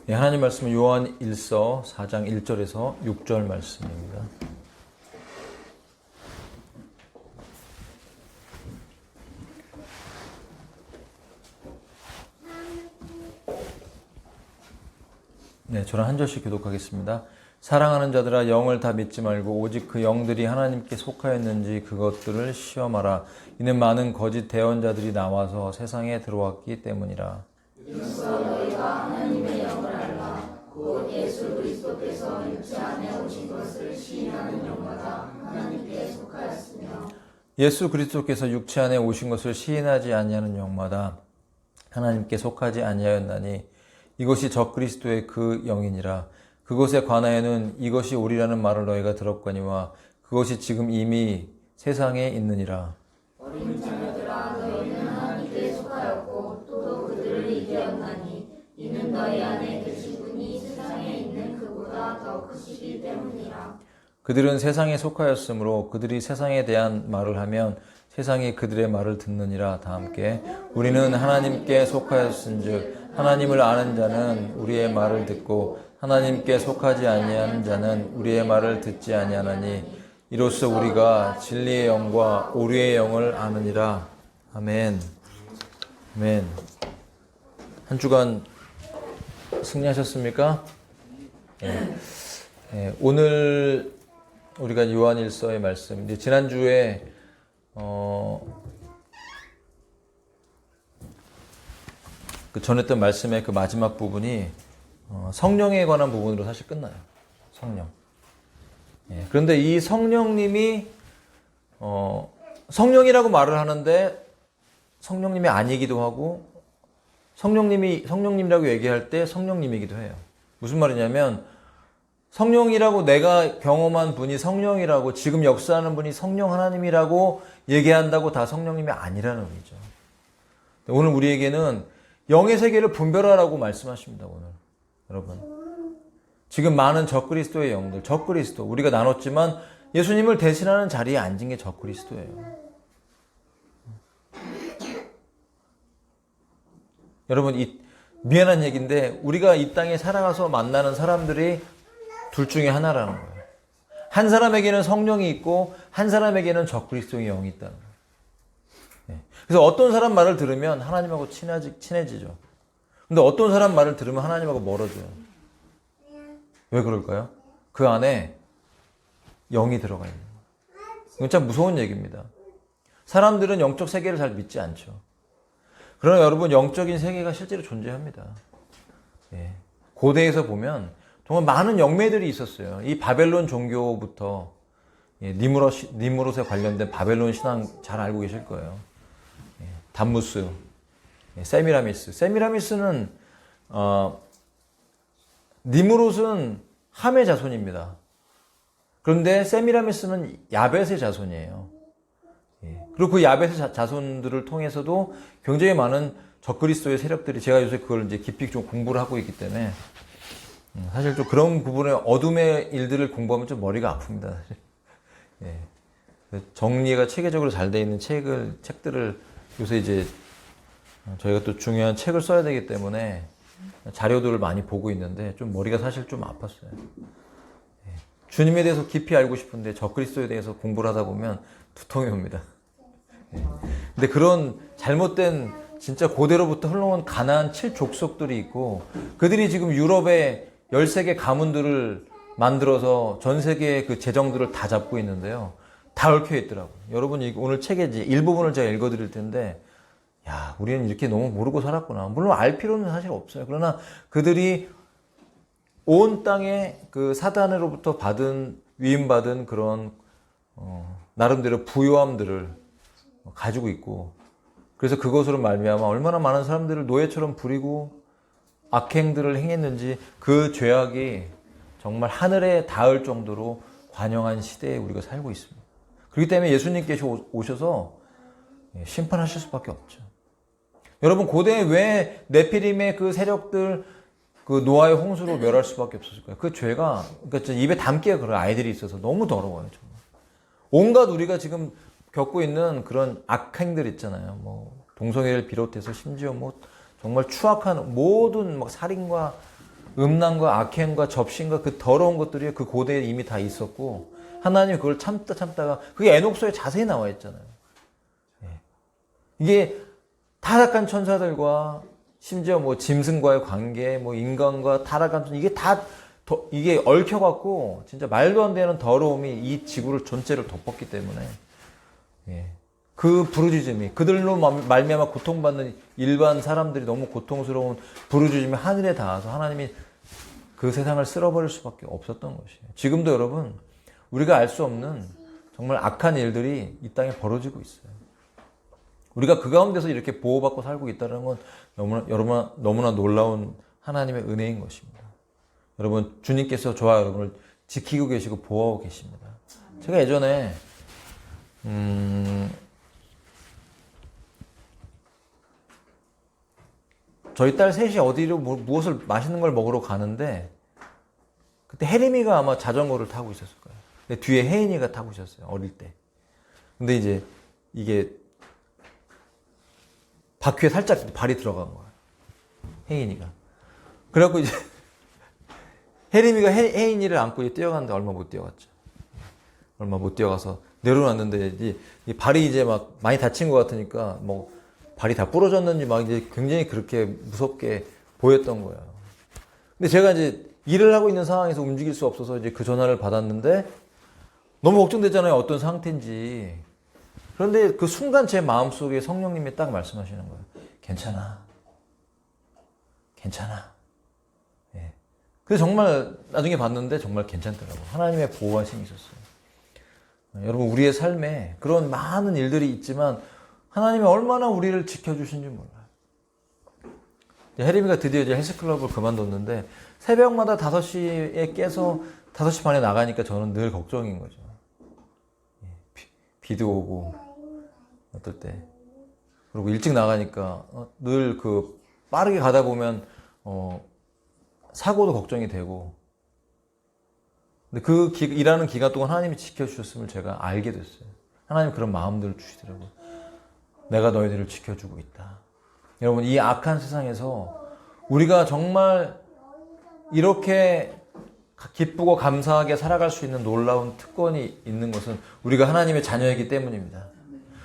네, 하나님 말씀은 요한 1서 4장 1절에서 6절 말씀입니다. 네, 저는 한 절씩 교독하겠습니다. 사랑하는 자들아, 영을 다 믿지 말고 오직 그 영들이 하나님께 속하였는지 그것들을 시험하라. 이는 많은 거짓 대언자들이 나와서 세상에 들어왔기 때문이라. 이로써 너희가 하나님의 영을 알라. 곧 예수 그리스도께서 육체 안에 오신 것을 시인하는 영마다 하나님께 속하였으며, 예수 그리스도께서 육체 안에 오신 것을 시인하지 아니하는 영마다 하나님께 속하지 아니하였나니 이것이 적그리스도의 그 영이니라. 그것에 관하여는 이것이 오리라는 말을 너희가 들었거니와 그것이 지금 이미 세상에 있느니라. 어린 자녀들아, 너희는 하나님께 속하였고 또 그들을 이기었나니 이는 너희 안에 계신 분이 세상에 있는 그보다 더 크시기 때문이라. 그들은 세상에 속하였으므로 그들이 세상에 대한 말을 하면 세상이 그들의 말을 듣느니라. 다 함께 우리는 하나님께 속하였은즉 하나님을 아는 자는 우리의 말을 듣고 하나님께 속하지 아니하는 자는 우리의 말을 듣지 아니하나니 이로써 우리가 진리의 영과 오류의 영을 아느니라. 아멘. 아멘. 한 주간 승리하셨습니까? 네. 네. 오늘 우리가 요한일서의 말씀, 이제 지난주에 그 전했던 말씀의 그 마지막 부분이 성령에 관한 부분으로 사실 끝나요. 성령. 예, 그런데 이 성령님이 성령이라고 말을 하는데 성령님이 아니기도 하고 성령님이라고 얘기할 때 성령님이기도 해요. 무슨 말이냐면 성령이라고 내가 경험한 분이 성령이라고 지금 역사하는 분이 성령 하나님이라고 얘기한다고 다 성령님이 아니라는 의미죠. 오늘 우리에게는 영의 세계를 분별하라고 말씀하십니다. 오늘 여러분, 지금 많은 적그리스도의 영들, 적그리스도, 우리가 나눴지만 예수님을 대신하는 자리에 앉은 게 적그리스도예요. 여러분, 미안한 얘기인데 우리가 이 땅에 살아가서 만나는 사람들이 둘 중에 하나라는 거예요. 한 사람에게는 성령이 있고 한 사람에게는 적그리스도의 영이 있다는 거예요. 그래서 어떤 사람 말을 들으면 하나님하고 친해지죠. 근데 어떤 사람 말을 들으면 하나님하고 멀어져요. 왜 그럴까요? 그 안에 영이 들어가 있는 거예요. 이건 참 무서운 얘기입니다. 사람들은 영적 세계를 잘 믿지 않죠. 그러나 여러분, 영적인 세계가 실제로 존재합니다. 고대에서 보면 정말 많은 영매들이 있었어요. 이 바벨론 종교부터 니무롯에 관련된 바벨론 신앙 잘 알고 계실 거예요. 담무스, 세미라미스. 세미라미스는 니무롯은 함의 자손입니다. 그런데 세미라미스는 야벳의 자손이에요. 그리고 그 야벳의 자손들을 통해서도 굉장히 많은 적그리스도의 세력들이, 제가 요새 그걸 이제 깊이 좀 공부를 하고 있기 때문에 사실 좀 그런 부분의 어둠의 일들을 공부하면 좀 머리가 아픕니다. 정리가 체계적으로 잘 돼 있는 책들을 요새 이제 저희가 또 중요한 책을 써야 되기 때문에 자료들을 많이 보고 있는데 좀 머리가 사실 좀 아팠어요. 주님에 대해서 깊이 알고 싶은데 적그리스도에 대해서 공부를 하다 보면 두통이 옵니다. 근데 그런 잘못된 진짜 고대로부터 흘러온 가나안 7족속들이 있고 그들이 지금 유럽의 13개 가문들을 만들어서 전 세계의 그 재정들을 다 잡고 있는데요. 다 얽혀 있더라고요. 여러분, 오늘 책의 일부분을 제가 읽어드릴 텐데, 야, 우리는 이렇게 너무 모르고 살았구나. 물론 알 필요는 사실 없어요. 그러나 그들이 온 땅에 그 사단으로부터 위임받은 그런 나름대로 부요함들을 가지고 있고, 그래서 그것으로 말미암아 얼마나 많은 사람들을 노예처럼 부리고 악행들을 행했는지 그 죄악이 정말 하늘에 닿을 정도로 관영한 시대에 우리가 살고 있습니다. 그렇기 때문에 예수님께서 오셔서 심판하실 수밖에 없죠. 여러분, 고대에 왜 네피림의 그 세력들, 그 노아의 홍수로 멸할 수밖에 없었을까요? 그 죄가, 그러니까 입에 담기가 그런 아이들이 있어서 너무 더러워요, 정말. 온갖 우리가 지금 겪고 있는 그런 악행들 있잖아요. 뭐 동성애를 비롯해서 심지어 뭐 정말 추악한 모든 막 살인과 음란과 악행과 접신과 그 더러운 것들이 그 고대에 이미 다 있었고 하나님이 그걸 참다가 그게 에녹서에 자세히 나와 있잖아요. 이게 타락한 천사들과 심지어 뭐 짐승과의 관계, 뭐 인간과 타락한 이게 다 이게 얽혀갖고 진짜 말도 안 되는 더러움이 이 지구를 전체를 덮었기 때문에 그 부르짖음이 그들로 말미암아 고통받는 일반 사람들이 너무 고통스러운 부르짖음이 하늘에 닿아서 하나님이 그 세상을 쓸어버릴 수밖에 없었던 것이에요. 지금도 여러분 우리가 알 수 없는 정말 악한 일들이 이 땅에 벌어지고 있어요. 우리가 그 가운데서 이렇게 보호받고 살고 있다는 건 너무나 놀라운 하나님의 은혜인 것입니다. 여러분 주님께서 저와 여러분을 지키고 계시고 보호하고 계십니다. 제가 예전에 저희 딸 셋이 어디로 무엇을 맛있는 걸 먹으러 가는데 그때 혜림이가 아마 자전거를 타고 있었을 거예요. 근데 뒤에 혜인이가 타고 있었어요. 어릴 때. 근데 이제 이게 바퀴에 살짝 발이 들어간 거예요. 혜인이가. 그래갖고 이제 혜림이가 혜인이를 안고 뛰어갔는데 얼마 못 뛰어갔죠. 얼마 못 뛰어가서 내려놨는데 이 발이 이제 막 많이 다친 것 같으니까 뭐 발이 다 부러졌는지 막 이제 굉장히 그렇게 무섭게 보였던 거예요. 근데 제가 이제 일을 하고 있는 상황에서 움직일 수 없어서 이제 그 전화를 받았는데 너무 걱정되잖아요. 어떤 상태인지. 그런데 그 순간 제 마음속에 성령님이 딱 말씀하시는 거예요. 괜찮아. 괜찮아. 예. 그래서 정말 나중에 봤는데 정말 괜찮더라고요. 하나님의 보호하심이 있었어요. 여러분 우리의 삶에 그런 많은 일들이 있지만 하나님이 얼마나 우리를 지켜주신지 몰라요. 혜림이가 드디어 이제 헬스클럽을 그만뒀는데 새벽마다 5시에 깨서 5시 반에 나가니까 저는 늘 걱정인 거죠. 비도 오고 어떨 때 그리고 일찍 나가니까 늘 그 빠르게 가다 보면 사고도 걱정이 되고 근데 그 일하는 기간 동안 하나님이 지켜주셨음을 제가 알게 됐어요. 하나님 그런 마음들을 주시더라고요. 내가 너희들을 지켜주고 있다. 여러분 이 악한 세상에서 우리가 정말 이렇게 기쁘고 감사하게 살아갈 수 있는 놀라운 특권이 있는 것은 우리가 하나님의 자녀이기 때문입니다.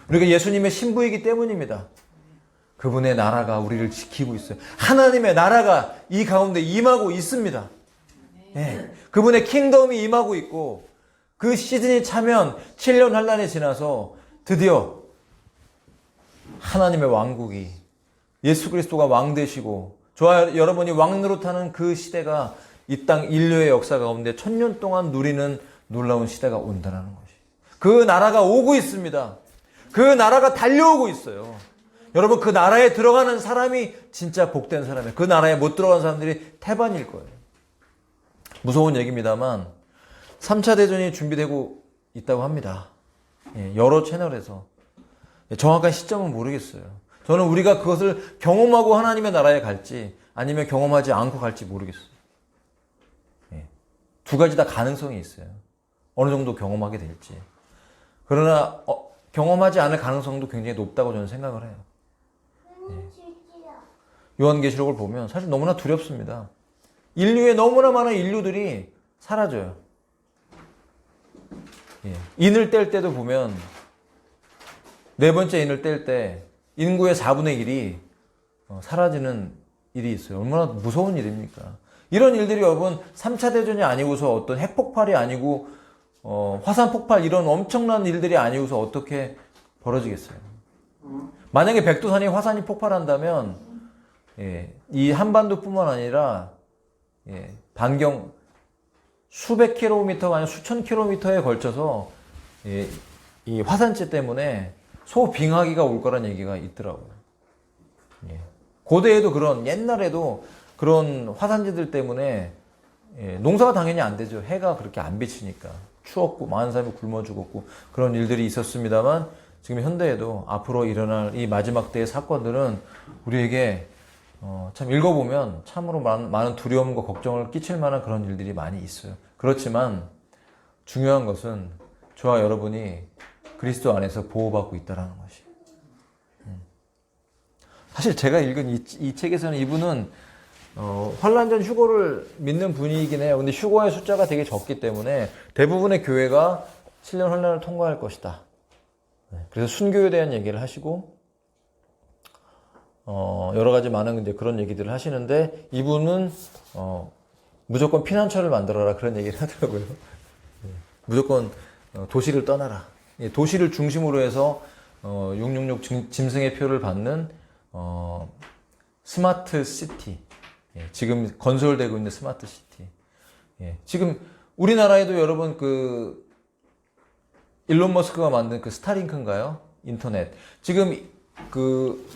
우리가 예수님의 신부이기 때문입니다. 그분의 나라가 우리를 지키고 있어요. 하나님의 나라가 이 가운데 임하고 있습니다. 네. 그분의 킹덤이 임하고 있고 그 시즌이 차면 7년 환란이 지나서 드디어 하나님의 왕국이 예수 그리스도가 왕 되시고 저와 여러분이 왕 노릇하는 그 시대가 이 땅 인류의 역사 가운데 1000년 동안 누리는 놀라운 시대가 온다는 것이. 그 나라가 오고 있습니다. 그 나라가 달려오고 있어요. 여러분 그 나라에 들어가는 사람이 진짜 복된 사람이에요. 그 나라에 못 들어간 사람들이 태반일 거예요. 무서운 얘기입니다만 3차 대전이 준비되고 있다고 합니다. 여러 채널에서. 정확한 시점은 모르겠어요. 저는 우리가 그것을 경험하고 하나님의 나라에 갈지 아니면 경험하지 않고 갈지 모르겠어요. 두 가지 다 가능성이 있어요. 어느 정도 경험하게 될지. 그러나 경험하지 않을 가능성도 굉장히 높다고 저는 생각을 해요. 요한계시록을 보면 사실 너무나 두렵습니다. 인류에 너무나 많은 인류들이 사라져요. 인을 뗄 때도 보면 네 번째 인을 뗄 때 인구의 4분의 1이 사라지는 일이 있어요. 얼마나 무서운 일입니까? 이런 일들이 여러분 3차 대전이 아니고서 어떤 핵폭발이 아니고 화산 폭발 이런 엄청난 일들이 아니고서 어떻게 벌어지겠어요? 만약에 백두산이 화산이 폭발한다면 이 한반도뿐만 아니라 반경 수백 킬로미터가 아니라 수천 킬로미터에 걸쳐서 이 화산재 때문에 소빙하기가 올 거란 얘기가 있더라고요. 고대에도 옛날에도 그런 화산재들 때문에 농사가 당연히 안 되죠. 해가 그렇게 안 비치니까. 추웠고 많은 사람이 굶어 죽었고 그런 일들이 있었습니다만 지금 현대에도 앞으로 일어날 이 마지막 때의 사건들은 우리에게 참 읽어보면 참으로 많은 두려움과 걱정을 끼칠 만한 그런 일들이 많이 있어요. 그렇지만 중요한 것은 저와 여러분이 그리스도 안에서 보호받고 있다는 것이. 사실 제가 읽은 이 책에서는 이분은 환란전 휴거를 믿는 분이긴 해요. 근데 휴거의 숫자가 되게 적기 때문에 대부분의 교회가 7년 환란을 통과할 것이다. 그래서 순교에 대한 얘기를 하시고 여러 가지 많은 이제 그런 얘기들을 하시는데 이분은 무조건 피난처를 만들어라 그런 얘기를 하더라고요. 무조건 도시를 떠나라. 도시를 중심으로 해서 666 짐승의 표를 받는 스마트 시티. 지금 건설되고 있는 스마트 시티. 지금 우리나라에도 여러분 그 일론 머스크가 만든 그 스타링크인가요? 인터넷. 지금 그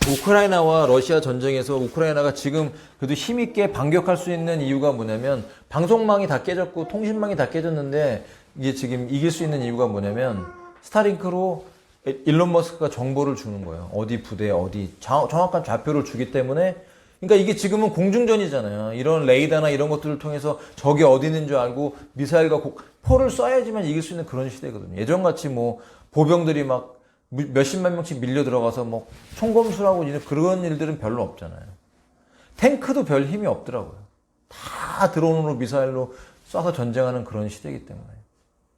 우크라이나와 러시아 전쟁에서 우크라이나가 지금 그래도 힘있게 반격할 수 있는 이유가 뭐냐면 방송망이 다 깨졌고 통신망이 다 깨졌는데 이게 지금 이길 수 있는 이유가 뭐냐면 스타링크로 일론 머스크가 정보를 주는 거예요. 어디 부대, 어디 정확한 좌표를 주기 때문에 그러니까 이게 지금은 공중전이잖아요. 이런 레이더나 이런 것들을 통해서 적이 어디 있는 줄 알고 미사일과 포를 쏴야지만 이길 수 있는 그런 시대거든요. 예전같이 뭐 보병들이 막 몇십만 명씩 밀려 들어가서 뭐 총검술하고 그런 일들은 별로 없잖아요. 탱크도 별 힘이 없더라고요. 다 드론으로 미사일로 쏴서 전쟁하는 그런 시대이기 때문에.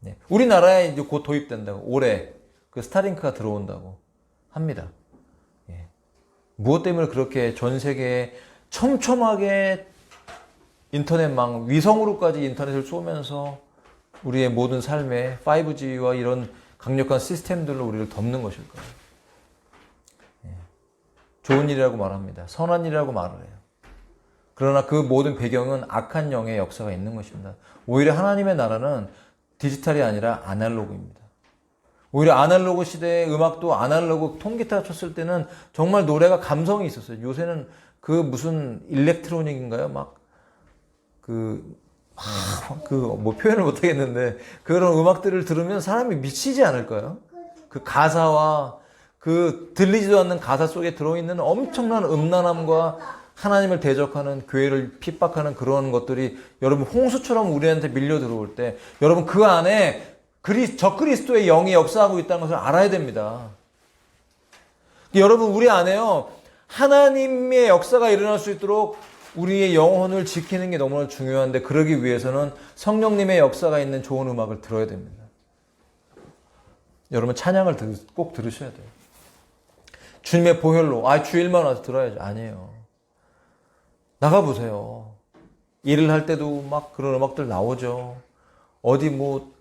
네. 우리나라에 이제 곧 도입된다고 올해 그 스타링크가 들어온다고 합니다. 예. 무엇 때문에 그렇게 전 세계에 촘촘하게 인터넷망 위성으로까지 인터넷을 쏘면서 우리의 모든 삶에 5G와 이런 강력한 시스템들로 우리를 덮는 것일까요? 예. 좋은 일이라고 말합니다. 선한 일이라고 말을 해요. 그러나 그 모든 배경은 악한 영의 역사가 있는 것입니다. 오히려 하나님의 나라는 디지털이 아니라 아날로그입니다. 오히려 아날로그 시대의 음악도 아날로그 통기타 쳤을 때는 정말 노래가 감성이 있었어요. 요새는 그 무슨 일렉트로닉인가요? 뭐 표현을 못 하겠는데 그런 음악들을 들으면 사람이 미치지 않을까요? 그 가사와 그 들리지도 않는 가사 속에 들어있는 엄청난 음란함과 하나님을 대적하는 교회를 핍박하는 그런 것들이 여러분 홍수처럼 우리한테 밀려 들어올 때 여러분 그 안에 적그리스도의 영이 역사하고 있다는 것을 알아야 됩니다. 여러분 우리 안에요 하나님의 역사가 일어날 수 있도록 우리의 영혼을 지키는 게 너무나 중요한데 그러기 위해서는 성령님의 역사가 있는 좋은 음악을 들어야 됩니다. 여러분 찬양을 꼭 들으셔야 돼요. 주님의 보혈로 주일만 와서 들어야죠. 아니에요. 나가보세요. 일을 할 때도 막 그런 음악들 나오죠. 어디 뭐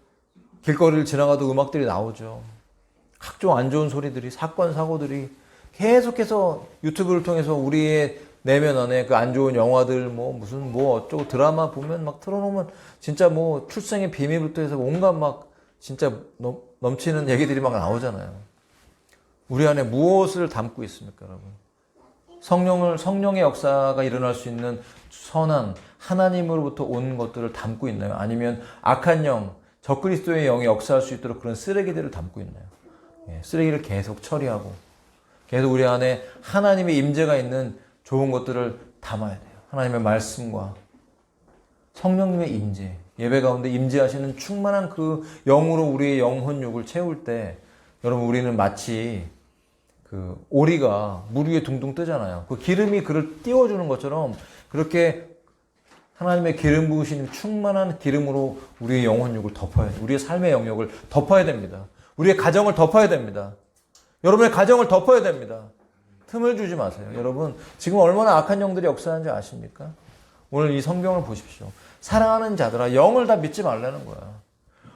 길거리를 지나가도 음악들이 나오죠. 각종 안 좋은 소리들이 사건 사고들이 계속해서 유튜브를 통해서 우리의 내면 안에 그 안 좋은 영화들 무슨 어쩌고 드라마 보면 막 틀어놓으면 진짜 뭐 출생의 비밀부터 해서 온갖 막 진짜 넘치는 얘기들이 막 나오잖아요. 우리 안에 무엇을 담고 있습니까, 여러분? 성령의 역사가 일어날 수 있는 선한 하나님으로부터 온 것들을 담고 있나요? 아니면 악한 영, 적그리스도의 영이 역사할 수 있도록 그런 쓰레기들을 담고 있나요? 쓰레기를 계속 처리하고 계속 우리 안에 하나님의 임재가 있는 좋은 것들을 담아야 돼요. 하나님의 말씀과 성령님의 임재, 예배 가운데 임재하시는 충만한 그 영으로 우리의 영혼욕을 채울 때 여러분 우리는 마치 그 오리가 물 위에 둥둥 뜨잖아요. 그 기름이 그를 띄워주는 것처럼 그렇게 하나님의 기름 부으신 충만한 기름으로 우리의 영혼욕을 덮어야 돼요. 우리의 삶의 영역을 덮어야 됩니다. 우리의 가정을 덮어야 됩니다. 여러분의 가정을 덮어야 됩니다. 틈을 주지 마세요. 여러분 지금 얼마나 악한 영들이 역사하는지 아십니까? 오늘 이 성경을 보십시오. 사랑하는 자들아 영을 다 믿지 말라는 거야.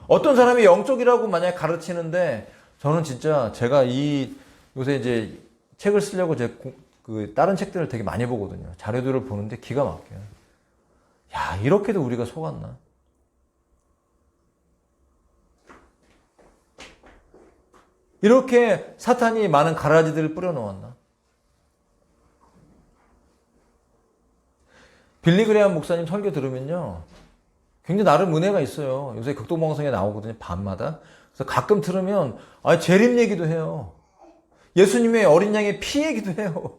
어떤 사람이 영적이라고 만약에 가르치는데 저는 진짜 제가 요새 이제 책을 쓰려고 다른 책들을 되게 많이 보거든요. 자료들을 보는데 기가 막혀요. 야, 이렇게도 우리가 속았나? 이렇게 사탄이 많은 가라지들을 뿌려놓았나? 빌리 그레이엄 목사님 설교 들으면요. 굉장히 나름 은혜가 있어요. 요새 극동방송에 나오거든요. 밤마다. 그래서 가끔 들으면 재림 얘기도 해요. 예수님의 어린 양의 피 얘기도 해요.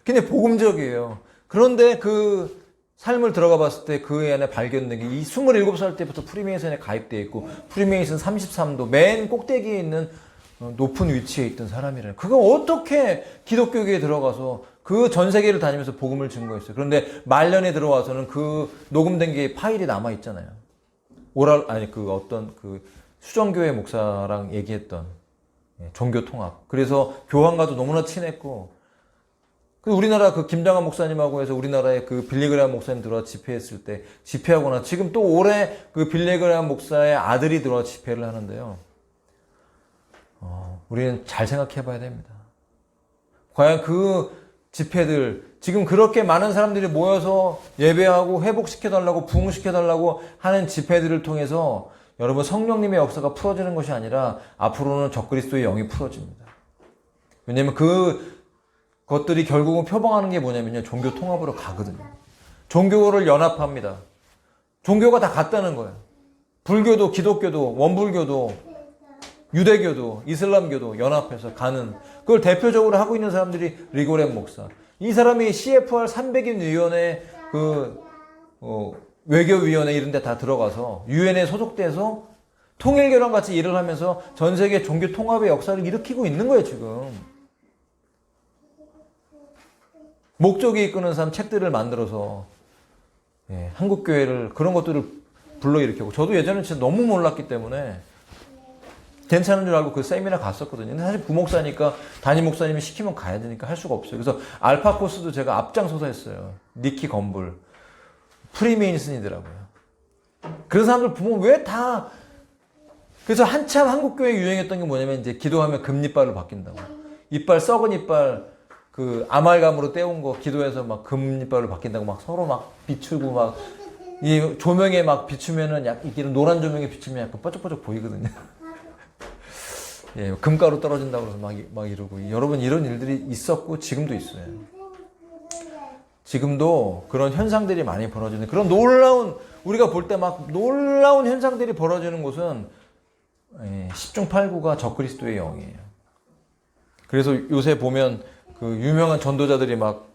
굉장히 복음적이에요. 그런데 그 삶을 들어가 봤을 때 그 안에 발견된 게 이 27살 때부터 프리메이슨에 가입되어 있고 프리메이슨 33도 맨 꼭대기에 있는 높은 위치에 있던 사람이래요. 그거 어떻게 기독교계에 들어가서 그 전 세계를 다니면서 복음을 증거했어요. 그런데 말년에 들어와서는 그 녹음된 게 파일이 남아 있잖아요. 그 수정교회 목사랑 얘기했던 종교 통합. 그래서 교황과도 너무나 친했고, 우리나라 그 김장한 목사님하고 해서 우리나라에 그 빌리그레암 목사님 들어와 집회했을 때 집회하거나, 지금 또 올해 그 빌리그레암 목사의 아들이 들어와 집회를 하는데요. 우리는 잘 생각해 봐야 됩니다. 과연 그 집회들, 지금 그렇게 많은 사람들이 모여서 예배하고 회복시켜달라고, 부흥시켜달라고 하는 집회들을 통해서 여러분, 성령님의 역사가 풀어지는 것이 아니라 앞으로는 적그리스도의 영이 풀어집니다. 왜냐면 그것들이 결국은 표방하는 게 뭐냐면요, 종교 통합으로 가거든요. 종교를 연합합니다. 종교가 다 같다는 거예요. 불교도, 기독교도, 원불교도, 유대교도, 이슬람교도 연합해서 가는, 그걸 대표적으로 하고 있는 사람들이 리고렌 목사. 이 사람이 CFR 300인 위원회 외교위원회 이런 데 다 들어가서 유엔에 소속돼서 통일교랑 같이 일을 하면서 전 세계 종교 통합의 역사를 일으키고 있는 거예요, 지금. 목적이 이끄는 사람 책들을 만들어서 한국교회를, 그런 것들을 불러일으키고, 저도 예전에 진짜 너무 몰랐기 때문에 괜찮은 줄 알고 그 세미나 갔었거든요. 근데 사실 부목사니까 담임 목사님이 시키면 가야 되니까 할 수가 없어요. 그래서 알파 코스도 제가 앞장서서 했어요. 니키 건불, 프리메이슨이더라고요. 그런 사람들 보면 왜 다, 그래서 한참 한국교회 유행했던 게 뭐냐면, 이제 기도하면 금이빨로 바뀐다고. 이빨, 썩은 이빨, 그 아말감으로 떼운 거 기도해서 막 금이빨로 바뀐다고 막 서로 막 비추고, 막 이 조명에 막 비추면은 이게 노란 조명에 비추면 약간 뻐쩍뻐쩍 보이거든요. 금가루 떨어진다고 해서 막 이러고. 여러분, 이런 일들이 있었고 지금도 있어요. 지금도 그런 현상들이 많이 벌어지는, 그런 놀라운, 우리가 볼 때 막 놀라운 현상들이 벌어지는 곳은 10중 8구가 적그리스도의 영이에요. 그래서 요새 보면 그 유명한 전도자들이 막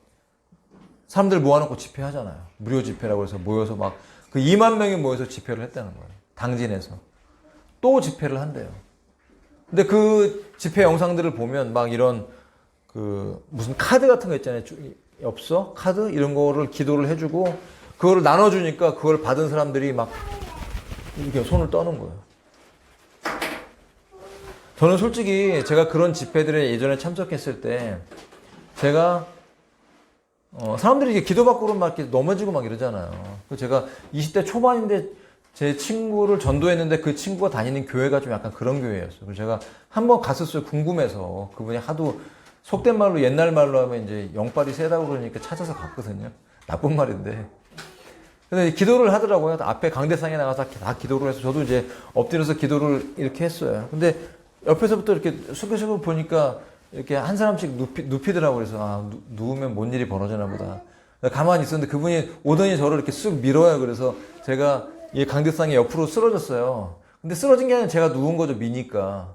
사람들 모아놓고 집회하잖아요. 무료 집회라고 해서 모여서 막 그 2만 명이 모여서 집회를 했다는 거예요. 당진에서. 또 집회를 한대요. 근데 그 집회 영상들을 보면 막 이런 그 무슨 카드 같은 거 있잖아요. 엽서? 카드? 이런 거를 기도를 해주고, 그거를 나눠주니까 그걸 받은 사람들이 막 이렇게 손을 떠는 거예요. 저는 솔직히 제가 그런 집회들에 예전에 참석했을 때, 제가 사람들이 이게 기도받고로 막 이렇게 넘어지고 막 이러잖아요. 그래서 제가 20대 초반인데 제 친구를 전도했는데 그 친구가 다니는 교회가 좀 약간 그런 교회였어요. 그래서 제가 한번 갔었어요. 궁금해서. 그분이 하도 속된 말로, 옛날 말로 하면 이제 영빨이 세다고 그러니까 찾아서 갔거든요. 나쁜 말인데. 근데 기도를 하더라고요. 앞에 강대상에 나가서 다 기도를 해서 저도 이제 엎드려서 기도를 이렇게 했어요. 근데 옆에서부터 이렇게 수근수근 보니까 이렇게 한 사람씩 눕히더라고요. 그래서 누우면 뭔 일이 벌어지나 보다. 가만히 있었는데 그분이 오더니 저를 이렇게 쑥 밀어요. 그래서 제가 이 강대상에 옆으로 쓰러졌어요. 근데 쓰러진 게 아니라 제가 누운 거죠. 미니까.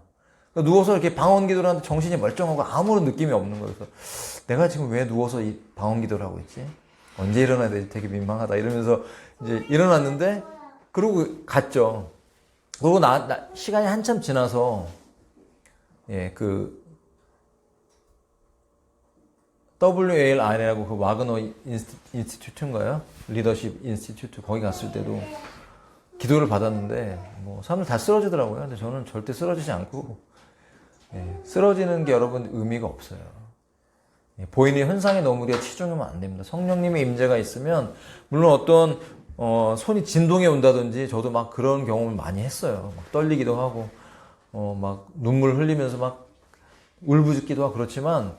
누워서 이렇게 방언 기도를 하는데 정신이 멀쩡하고 아무런 느낌이 없는 거예요. 그래서 내가 지금 왜 누워서 이 방언 기도를 하고 있지? 언제 일어나야 되지? 되게 민망하다. 이러면서 이제 일어났는데, 그러고 갔죠. 그러고 시간이 한참 지나서, WALR이라고 그 와그너 인스티튜트인가요? 리더십 인스티튜트, 거기 갔을 때도 기도를 받았는데, 사람들 다 쓰러지더라고요. 근데 저는 절대 쓰러지지 않고, 쓰러지는 게 여러분 의미가 없어요. 보이는 현상에 너무 우리가 치중하면 안 됩니다. 성령님의 임재가 있으면, 물론 어떤, 손이 진동이 온다든지, 저도 막 그런 경험을 많이 했어요. 막 떨리기도 하고, 막 눈물 흘리면서 막 울부짖기도 하고 그렇지만,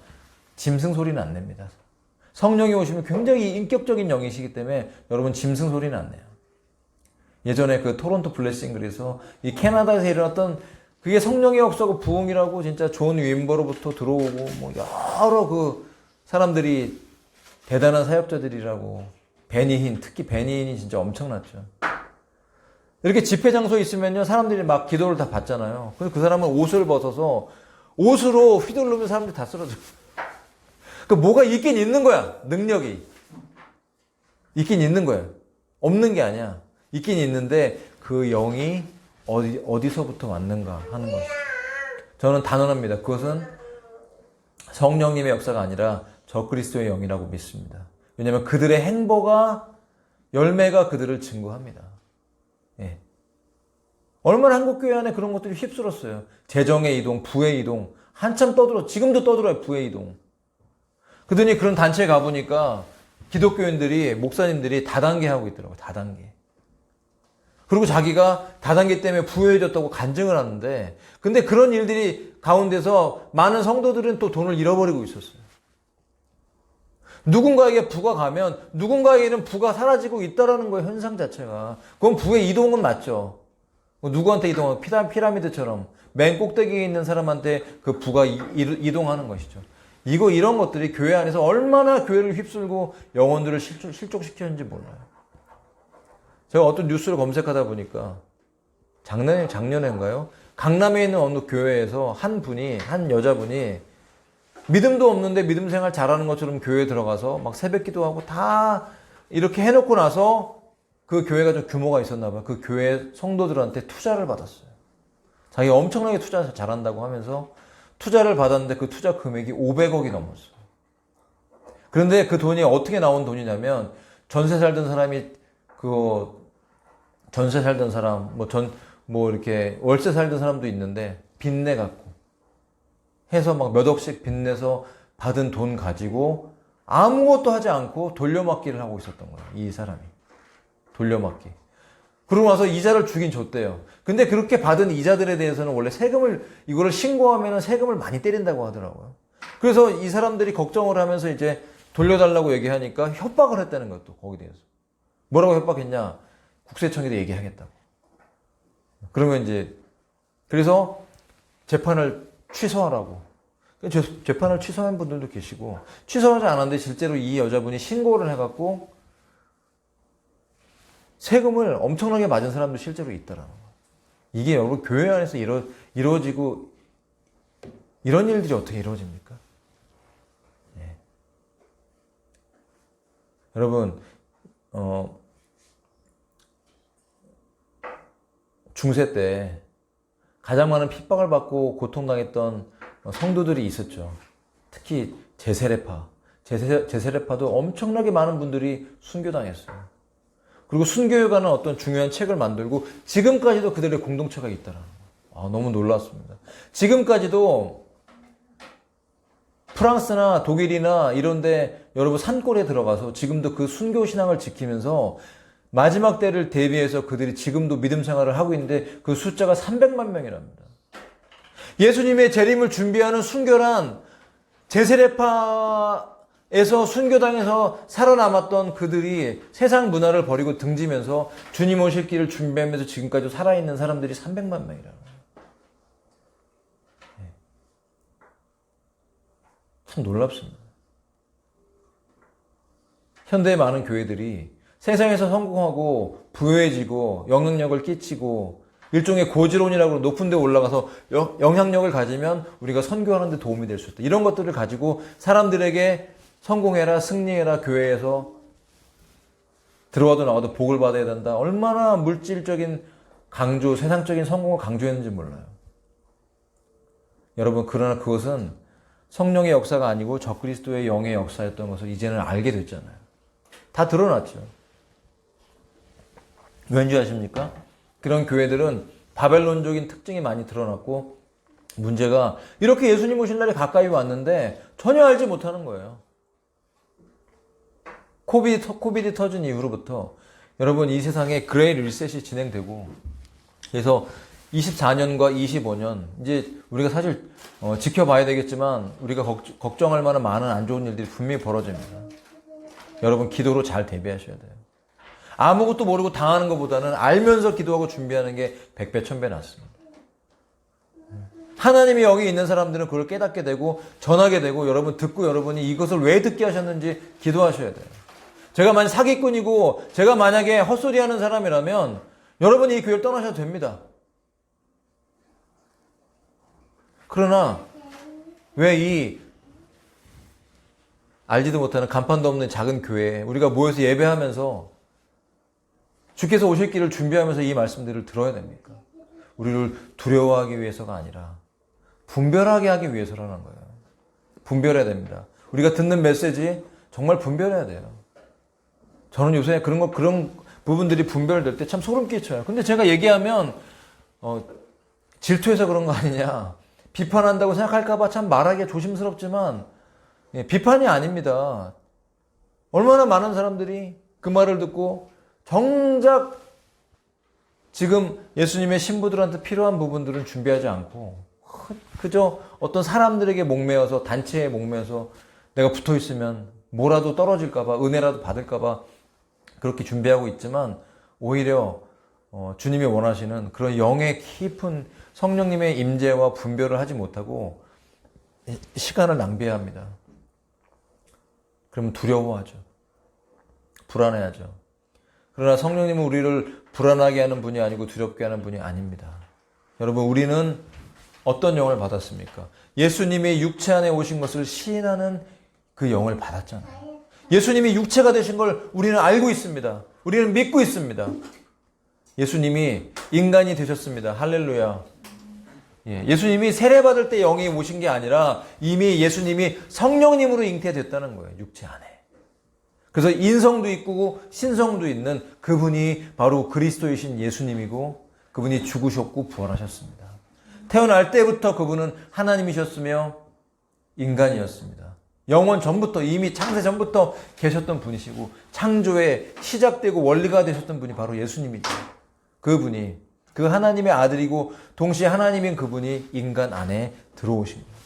짐승 소리는 안 냅니다. 성령이 오시면 굉장히 인격적인 영이시기 때문에 여러분 짐승 소리는 안 내요. 예전에 그 토론토 블레싱글에서 이 캐나다에서 일어났던, 그게 성령의 역사고 부흥이라고, 진짜 존 윈버로부터 들어오고 여러 그 사람들이 대단한 사역자들이라고, 베니힌, 특히 베니힌이 진짜 엄청났죠. 이렇게 집회 장소에 있으면요, 사람들이 막 기도를 다 받잖아요. 그래서 그 사람은 옷을 벗어서 옷으로 휘두르면 사람들이 다 쓰러져요. 그 뭐가 있긴 있는 거야. 능력이 있긴 있는 거야. 없는 게 아니야. 있긴 있는데 그 영이 어디서부터 왔는가 하는 거죠. 저는 단언합니다. 그것은 성령님의 역사가 아니라 적그리스도의 영이라고 믿습니다. 왜냐하면 그들의 행보가 열매가 그들을 증거합니다. 예. 얼마나 한국교회 안에 그런 것들이 휩쓸었어요. 재정의 이동, 부의 이동, 한참 지금도 떠들어요. 부의 이동. 그러더니 그런 단체에 가보니까 기독교인들이, 목사님들이 다단계 하고 있더라고요. 다단계. 그리고 자기가 다단계 때문에 부유해졌다고 간증을 하는데, 근데 그런 일들이 가운데서 많은 성도들은 또 돈을 잃어버리고 있었어요. 누군가에게 부가 가면 누군가에게는 부가 사라지고 있다라는 거예요. 현상 자체가. 그건 부의 이동은 맞죠. 누구한테 이동하고 피라미드처럼 맨 꼭대기에 있는 사람한테 그 부가 이동하는 것이죠. 이런 것들이 교회 안에서 얼마나 교회를 휩쓸고 영혼들을 실족시켰는지 몰라요. 제가 어떤 뉴스를 검색하다 보니까 작년인가요? 강남에 있는 어느 교회에서 한 여자분이 믿음도 없는데 믿음 생활 잘하는 것처럼 교회에 들어가서 막 새벽 기도하고 다 이렇게 해놓고 나서 그 교회가 좀 규모가 있었나 봐요. 그 교회 성도들한테 투자를 받았어요. 자기가 엄청나게 투자 잘한다고 하면서 투자를 받았는데 그 투자 금액이 500억이 넘었어요. 그런데 그 돈이 어떻게 나온 돈이냐면 전세 살던 사람이 전세 살던 사람, 이렇게 월세 살던 사람도 있는데 빚내 갖고 해서 막 몇 억씩 빚내서 받은 돈 가지고 아무것도 하지 않고 돌려막기를 하고 있었던 거예요. 이 사람이. 돌려막기. 그러고 나서 이자를 주긴 줬대요. 근데 그렇게 받은 이자들에 대해서는 원래 이거를 신고하면 세금을 많이 때린다고 하더라고요. 그래서 이 사람들이 걱정을 하면서 이제 돌려달라고 얘기하니까 협박을 했다는 것도 거기에 대해서. 뭐라고 협박했냐? 국세청에도 얘기하겠다고. 그러면 이제, 그래서 재판을 취소하라고. 재판을 취소한 분들도 계시고, 취소하지 않았는데 실제로 이 여자분이 신고를 해갖고 세금을 엄청나게 맞은 사람도 실제로 있더라고요. 이게 여러분 교회 안에서 이루어지고 이런 일들이 어떻게 이루어집니까? 예. 여러분 중세 때 가장 많은 핍박을 받고 고통당했던 성도들이 있었죠. 특히 제세례파도 엄청나게 많은 분들이 순교당했어요. 그리고 순교회가는 어떤 중요한 책을 만들고 지금까지도 그들의 공동체가 있다라는 거예요. 너무 놀랐습니다. 지금까지도 프랑스나 독일이나 이런데 여러분 산골에 들어가서 지금도 그 순교 신앙을 지키면서 마지막 때를 대비해서 그들이 지금도 믿음 생활을 하고 있는데 그 숫자가 300만 명이랍니다. 예수님의 재림을 준비하는 순교란 제세례파에서 순교당해서 살아남았던 그들이 세상 문화를 버리고 등지면서 주님 오실 길을 준비하면서 지금까지 살아있는 사람들이 300만 명이라고. 참 놀랍습니다. 현대의 많은 교회들이 세상에서 성공하고 부유해지고 영향력을 끼치고 일종의 고지론이라고 높은 데 올라가서 영향력을 가지면 우리가 선교하는 데 도움이 될 수 있다. 이런 것들을 가지고 사람들에게 성공해라, 승리해라, 교회에서 들어와도 나와도 복을 받아야 된다. 얼마나 물질적인 강조, 세상적인 성공을 강조했는지 몰라요. 여러분, 그러나 그것은 성령의 역사가 아니고 적그리스도의 영의 역사였던 것을 이제는 알게 됐잖아요. 다 드러났죠. 왠지 아십니까? 그런 교회들은 바벨론적인 특징이 많이 드러났고 문제가 이렇게 예수님 오실 날이 가까이 왔는데 전혀 알지 못하는 거예요. 코비드 터진 이후로부터 여러분 이 세상에 그레이 리셋이 진행되고 그래서 24년과 25년 이제 우리가 사실 지켜봐야 되겠지만 우리가 걱정할 만한 많은 안 좋은 일들이 분명히 벌어집니다. 여러분 기도로 잘 대비하셔야 돼요. 아무것도 모르고 당하는 것보다는 알면서 기도하고 준비하는 게 100배 1000배 낫습니다. 하나님이 여기 있는 사람들은 그걸 깨닫게 되고 전하게 되고 여러분 듣고 여러분이 이것을 왜 듣게 하셨는지 기도하셔야 돼요. 제가 만약 사기꾼이고 제가 만약에 헛소리하는 사람이라면 여러분이 이 교회를 떠나셔도 됩니다. 그러나 왜 이 알지도 못하는 간판도 없는 작은 교회에 우리가 모여서 예배하면서 주께서 오실 길을 준비하면서 이 말씀들을 들어야 됩니까? 우리를 두려워하기 위해서가 아니라 분별하게 하기 위해서라는 거예요. 분별해야 됩니다. 우리가 듣는 메시지 정말 분별해야 돼요. 저는 요새 그런 부분들이 분별될 때 참 소름 끼쳐요. 근데 제가 얘기하면 질투해서 그런 거 아니냐, 비판한다고 생각할까봐 참 말하기가 조심스럽지만 비판이 아닙니다. 얼마나 많은 사람들이 그 말을 듣고 정작 지금 예수님의 신부들한테 필요한 부분들은 준비하지 않고 그저 어떤 사람들에게 목매어서, 단체에 목매어서 내가 붙어 있으면 뭐라도 떨어질까봐, 은혜라도 받을까봐 그렇게 준비하고 있지만 오히려 주님이 원하시는 그런 영의 깊은 성령님의 임재와 분별을 하지 못하고 시간을 낭비합니다. 그러면 두려워하죠. 불안해하죠. 그러나 성령님은 우리를 불안하게 하는 분이 아니고 두렵게 하는 분이 아닙니다. 여러분, 우리는 어떤 영을 받았습니까? 예수님이 육체 안에 오신 것을 시인하는 그 영을 받았잖아요. 예수님이 육체가 되신 걸 우리는 알고 있습니다. 우리는 믿고 있습니다. 예수님이 인간이 되셨습니다. 할렐루야. 예수님이 세례받을 때 영이 오신 게 아니라 이미 예수님이 성령님으로 잉태됐다는 거예요. 육체 안에. 그래서 인성도 있고 신성도 있는 그분이 바로 그리스도이신 예수님이고 그분이 죽으셨고 부활하셨습니다. 태어날 때부터 그분은 하나님이셨으며 인간이었습니다. 영원 전부터, 이미 창세 전부터 계셨던 분이시고 창조의 시작되고 원리가 되셨던 분이 바로 예수님이죠. 그분이, 그 하나님의 아들이고 동시에 하나님인 그분이 인간 안에 들어오신 거예요.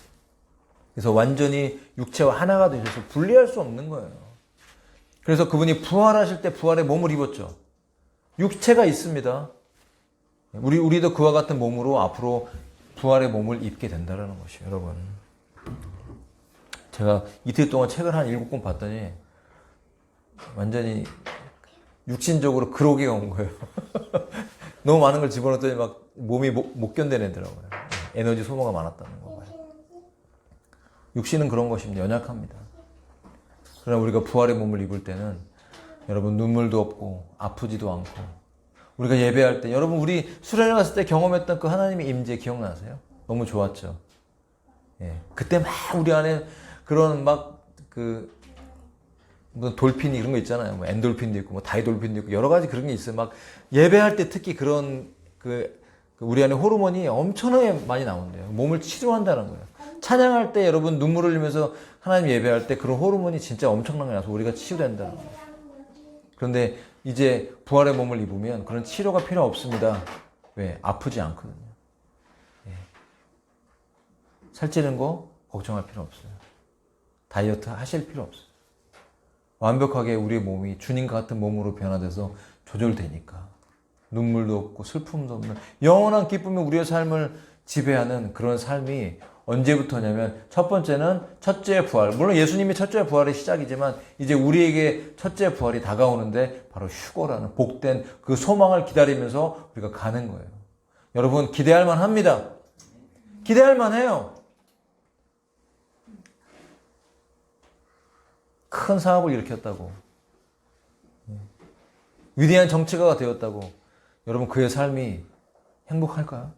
그래서 완전히 육체와 하나가 되셔서 분리할 수 없는 거예요. 그래서 그분이 부활하실 때 부활의 몸을 입었죠. 육체가 있습니다. 우리도 그와 같은 몸으로 앞으로 부활의 몸을 입게 된다는 것이에요, 여러분. 제가 이틀 동안 책을 한 7권 봤더니 완전히 육신적으로 그로기가 온 거예요. 너무 많은 걸 집어넣었더니 막 몸이 못 견뎌내더라고요. 에너지 소모가 많았다는 거예요. 육신은 그런 것입니다. 연약합니다. 그러나 우리가 부활의 몸을 입을 때는 여러분 눈물도 없고 아프지도 않고 우리가 예배할 때 여러분 우리 수련회 갔을 때 경험했던 그 하나님의 임재 기억나세요? 너무 좋았죠. 그때 막 우리 안에 그런 무슨 돌핀이 이런 거 있잖아요. 뭐 엔돌핀도 있고, 뭐 다이돌핀도 있고, 여러 가지 그런 게 있어요. 막 예배할 때 특히 그런 우리 안에 호르몬이 엄청나게 많이 나온대요. 몸을 치료한다는 거예요. 찬양할 때 여러분 눈물을 흘리면서 하나님 예배할 때 그런 호르몬이 진짜 엄청나게 나서 우리가 치유된다는 거예요. 그런데 이제 부활의 몸을 입으면 그런 치료가 필요 없습니다. 왜? 아프지 않거든요. 살찌는 거 걱정할 필요 없어요. 다이어트 하실 필요 없어요. 완벽하게 우리의 몸이 주님과 같은 몸으로 변화돼서 조절되니까 눈물도 없고 슬픔도 없는 영원한 기쁨이 우리의 삶을 지배하는 그런 삶이 언제부터냐면 첫 번째는 첫째 부활. 물론 예수님이 첫째 부활의 시작이지만 이제 우리에게 첫째 부활이 다가오는데 바로 휴거라는 복된 그 소망을 기다리면서 우리가 가는 거예요. 여러분 기대할 만합니다. 기대할 만해요. 큰 사업을 일으켰다고, 위대한 정치가가 되었다고, 여러분 그의 삶이 행복할까요?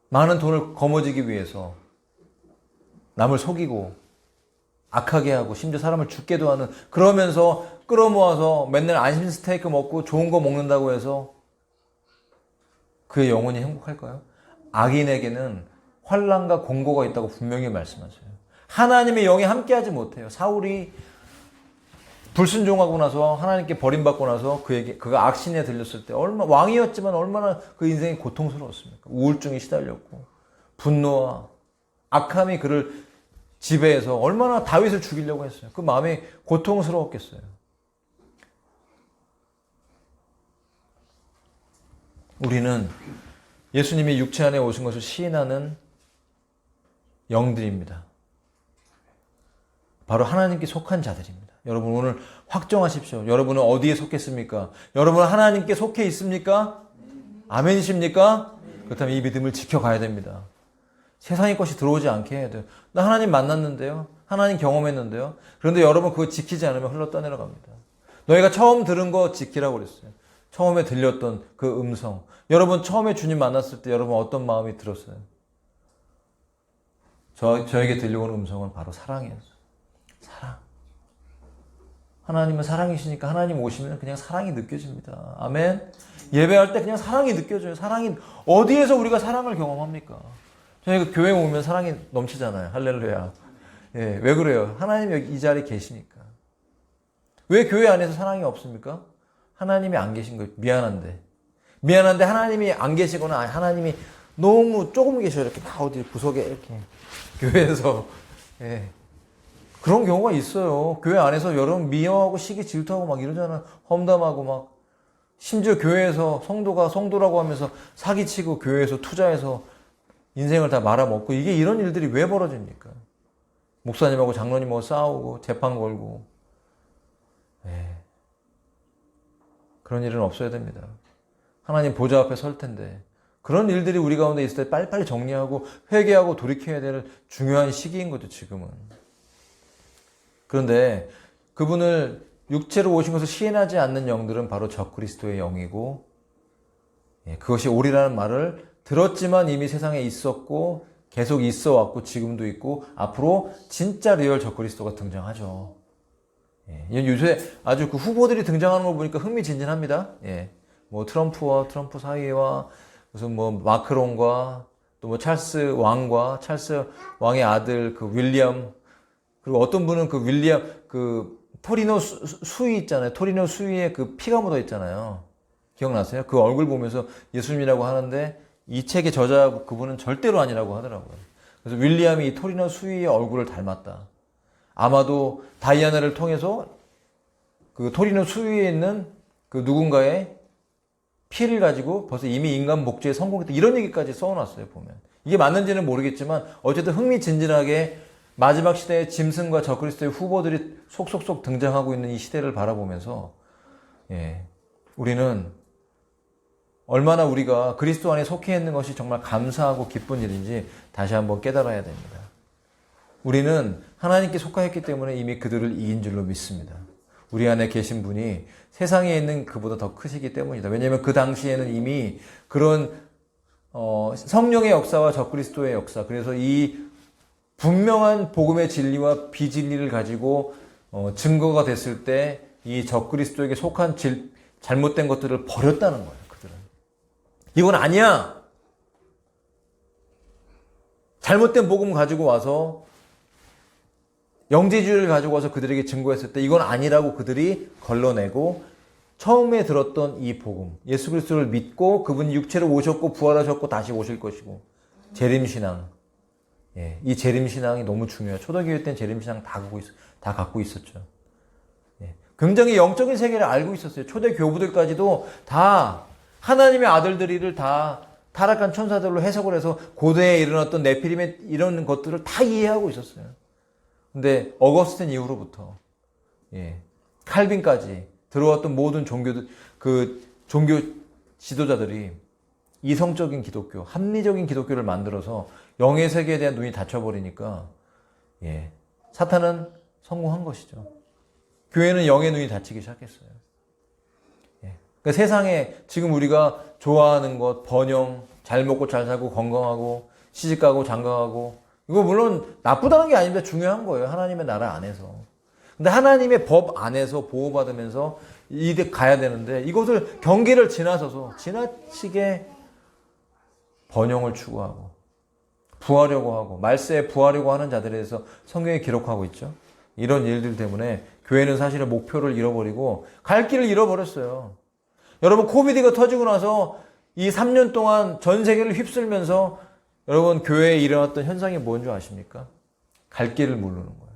많은 돈을 거머쥐기 위해서 남을 속이고 악하게 하고 심지어 사람을 죽게도 하는, 그러면서 끌어모아서 맨날 안심 스테이크 먹고 좋은 거 먹는다고 해서 그의 영혼이 행복할까요? 악인에게는 환난과 공고가 있다고 분명히 말씀하세요. 하나님의 영이 함께하지 못해요. 사울이 불순종하고 나서 하나님께 버림받고 나서 그가 악신에 들렸을 때 왕이었지만 얼마나 그 인생이 고통스러웠습니까? 우울증에 시달렸고 분노와 악함이 그를 지배해서 얼마나 다윗을 죽이려고 했어요. 그 마음이 고통스러웠겠어요. 우리는 예수님이 육체 안에 오신 것을 시인하는 영들입니다. 바로 하나님께 속한 자들입니다. 여러분 오늘 확정하십시오. 여러분은 어디에 속했습니까? 여러분은 하나님께 속해 있습니까? 아멘이십니까? 그렇다면 이 믿음을 지켜가야 됩니다. 세상의 것이 들어오지 않게 해야 돼요. 나 하나님 만났는데요. 하나님 경험했는데요. 그런데 여러분 그거 지키지 않으면 흘러 떠내려갑니다. 너희가 처음 들은 거 지키라고 그랬어요. 처음에 들렸던 그 음성. 여러분 처음에 주님 만났을 때 여러분 어떤 마음이 들었어요? 저에게 들려오는 음성은 바로 사랑이었어요. 사랑. 하나님은 사랑이시니까 하나님 오시면 그냥 사랑이 느껴집니다. 아멘. 예배할 때 그냥 사랑이 느껴져요. 사랑이 어디에서 우리가 사랑을 경험합니까? 저희가 교회 오면 사랑이 넘치잖아요. 할렐루야. 예, 왜 그래요? 하나님 여기 이 자리에 계시니까. 왜 교회 안에서 사랑이 없습니까? 하나님이 안 계신 거예요. 미안한데 하나님이 안 계시거나 하나님이 너무 조금 계셔요. 이렇게 막 어디 구석에 이렇게 교회에서. 예. 그런 경우가 있어요. 교회 안에서 여러분 미워하고 시기 질투하고 막 이러잖아요. 험담하고 막. 심지어 교회에서 성도라고 하면서 사기치고 교회에서 투자해서 인생을 다 말아먹고 이게 이런 일들이 왜 벌어집니까? 목사님하고 장로님하고 싸우고 재판 걸고. 예. 그런 일은 없어야 됩니다. 하나님 보좌 앞에 설 텐데 그런 일들이 우리 가운데 있을 때 빨리빨리 정리하고 회개하고 돌이켜야 될 중요한 시기인 거죠, 지금은. 그런데 그분을 육체로 오신 것을 시인하지 않는 영들은 바로 적그리스도의 영이고, 그것이 오리라는 말을 들었지만 이미 세상에 있었고 계속 있어 왔고 지금도 있고 앞으로 진짜 리얼 적그리스도가 등장하죠. 요새 아주 그 후보들이 등장하는 걸 보니까 흥미진진합니다. 뭐 트럼프와 트럼프 사이와 무슨 뭐 마크롱과 또 뭐 찰스 왕의 아들 그 윌리엄, 그리고 어떤 분은 그 윌리엄 그 토리노 수위 있잖아요. 토리노 수위에 그 피가 묻어 있잖아요. 기억나세요? 그 얼굴 보면서 예수님이라고 하는데 이 책의 저자 그분은 절대로 아니라고 하더라고요. 그래서 윌리엄이 이 토리노 수위의 얼굴을 닮았다. 아마도 다이아나를 통해서 그 토리노 수위에 있는 그 누군가의 피를 가지고 벌써 이미 인간 복제에 성공했다. 이런 얘기까지 써놨어요, 보면. 이게 맞는지는 모르겠지만 어쨌든 흥미진진하게 마지막 시대에 짐승과 적그리스도의 후보들이 속속속 등장하고 있는 이 시대를 바라보면서 우리는 얼마나 우리가 그리스도 안에 속해 있는 것이 정말 감사하고 기쁜 일인지 다시 한번 깨달아야 됩니다. 우리는 하나님께 속하였기 때문에 이미 그들을 이긴 줄로 믿습니다. 우리 안에 계신 분이 세상에 있는 그보다 더 크시기 때문이다. 왜냐하면 그 당시에는 이미 그런 성령의 역사와 적그리스도의 역사, 그래서 이 분명한 복음의 진리와 비진리를 가지고 증거가 됐을 때 이 적그리스도에게 속한 잘못된 것들을 버렸다는 거예요. 그들은 이건 아니야. 잘못된 복음 가지고 와서 영지주의를 가지고 와서 그들에게 증거했을 때 이건 아니라고 그들이 걸러내고 처음에 들었던 이 복음, 예수 그리스도를 믿고 그분이 육체로 오셨고 부활하셨고 다시 오실 것이고 재림신앙, 이 재림신앙이 너무 중요해요. 초대교회 때는 재림신앙 다 갖고 있었죠. 굉장히 영적인 세계를 알고 있었어요. 초대 교부들까지도 다 하나님의 아들들이를 다 타락한 천사들로 해석을 해서 고대에 일어났던 네피림의 이런 것들을 다 이해하고 있었어요. 근데 어거스틴 이후로부터 칼빈까지 들어왔던 모든 종교 지도자들이 이성적인 기독교, 합리적인 기독교를 만들어서 영의 세계에 대한 눈이 닫혀버리니까 사탄은 성공한 것이죠. 교회는 영의 눈이 닫히기 시작했어요. 그러니까 세상에 지금 우리가 좋아하는 것, 번영, 잘 먹고 잘 살고 건강하고 시집가고 장가가고, 이거 물론 나쁘다는 게 아닙니다. 중요한 거예요. 하나님의 나라 안에서. 근데 하나님의 법 안에서 보호받으면서 이제 가야 되는데 이것을 경계를 지나서서 지나치게 번영을 추구하고 부하려고 하고 말세에 부하려고 하는 자들에 대해서 성경에 기록하고 있죠. 이런 일들 때문에 교회는 사실은 목표를 잃어버리고 갈 길을 잃어버렸어요. 여러분, 코비드가 터지고 나서 이 3년 동안 전 세계를 휩쓸면서 여러분 교회에 일어났던 현상이 뭔 줄 아십니까? 갈 길을 모르는 거예요.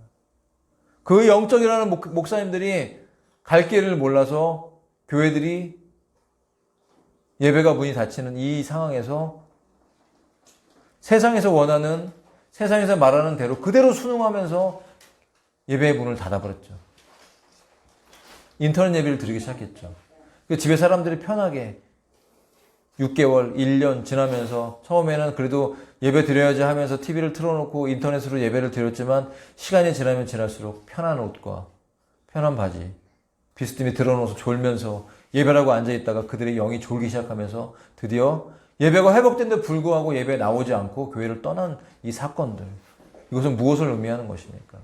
그 영적이라는 목사님들이 갈 길을 몰라서 교회들이 예배가 문이 닫히는 이 상황에서 세상에서 원하는, 세상에서 말하는 대로 그대로 순응하면서 예배의 문을 닫아버렸죠. 인터넷 예배를 드리기 시작했죠. 집에 사람들이 편하게 6개월, 1년 지나면서 처음에는 그래도 예배 드려야지 하면서 TV를 틀어놓고 인터넷으로 예배를 드렸지만 시간이 지나면 지날수록 편한 옷과 편한 바지, 비스듬히 들어놓아서 졸면서 예배라고 앉아있다가 그들의 영이 졸기 시작하면서 드디어 예배가 회복된데 불구하고 예배에 나오지 않고 교회를 떠난 이 사건들. 이것은 무엇을 의미하는 것입니까?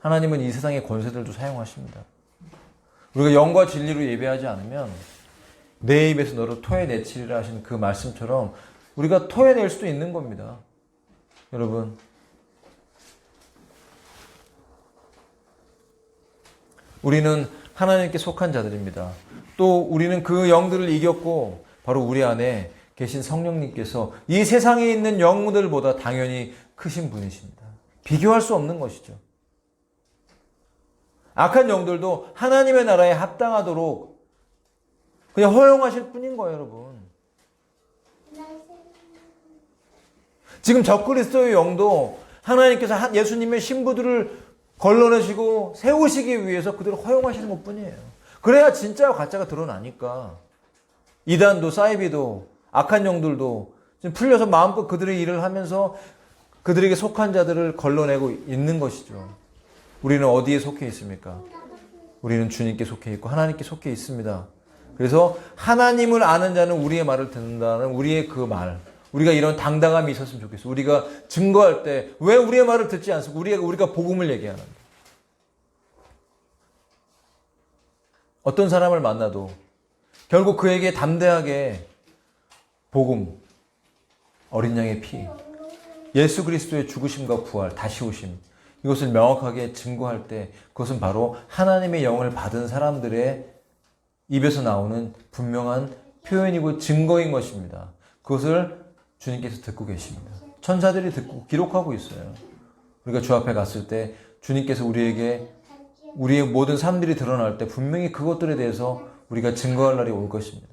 하나님은 이 세상의 권세들도 사용하십니다. 우리가 영과 진리로 예배하지 않으면 내 입에서 너를 토해내치리라 하시는 그 말씀처럼 우리가 토해낼 수도 있는 겁니다. 여러분, 우리는 하나님께 속한 자들입니다. 또 우리는 그 영들을 이겼고 바로 우리 안에 계신 성령님께서 이 세상에 있는 영들보다 당연히 크신 분이십니다. 비교할 수 없는 것이죠. 악한 영들도 하나님의 나라에 합당하도록 그냥 허용하실 뿐인 거예요, 여러분. 지금 적그리스도의 영도 하나님께서 예수님의 신부들을 걸러내시고 세우시기 위해서 그들을 허용하시는 것 뿐이에요. 그래야 진짜와 가짜가 드러나니까 이단도 사이비도 악한 영들도 지금 풀려서 마음껏 그들의 일을 하면서 그들에게 속한 자들을 걸러내고 있는 것이죠. 우리는 어디에 속해 있습니까? 우리는 주님께 속해 있고 하나님께 속해 있습니다. 그래서 하나님을 아는 자는 우리의 말을 듣는다는 우리의 그 말, 우리가 이런 당당함이 있었으면 좋겠어요. 우리가 증거할 때 왜 우리의 말을 듣지 않습니까? 우리가 복음을 얘기하는데. 어떤 사람을 만나도 결국 그에게 담대하게 복음, 어린 양의 피, 예수 그리스도의 죽으심과 부활, 다시 오심, 이것을 명확하게 증거할 때 그것은 바로 하나님의 영을 받은 사람들의 입에서 나오는 분명한 표현이고 증거인 것입니다. 그것을 주님께서 듣고 계십니다. 천사들이 듣고 기록하고 있어요. 우리가 주 앞에 갔을 때 주님께서 우리에게 우리의 모든 삶들이 드러날 때 분명히 그것들에 대해서 우리가 증거할 날이 올 것입니다.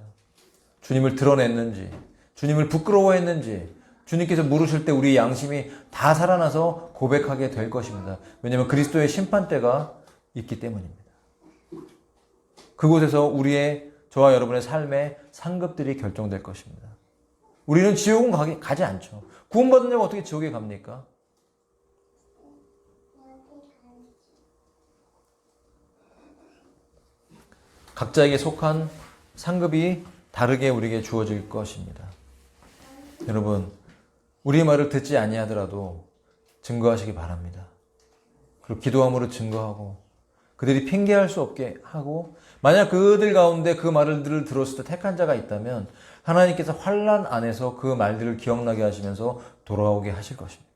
주님을 드러냈는지, 주님을 부끄러워했는지, 주님께서 물으실 때 우리의 양심이 다 살아나서 고백하게 될 것입니다. 왜냐하면 그리스도의 심판대가 있기 때문입니다. 그곳에서 우리의, 저와 여러분의 삶의 상급들이 결정될 것입니다. 우리는 지옥은 가지 않죠. 구원받은 자가 어떻게 지옥에 갑니까? 각자에게 속한 상급이 다르게 우리에게 주어질 것입니다. 여러분, 우리의 말을 듣지 아니하더라도 증거하시기 바랍니다. 그리고 기도함으로 증거하고 그들이 핑계할 수 없게 하고 만약 그들 가운데 그 말을 들었을 때 택한 자가 있다면 하나님께서 환난 안에서 그 말들을 기억나게 하시면서 돌아오게 하실 것입니다.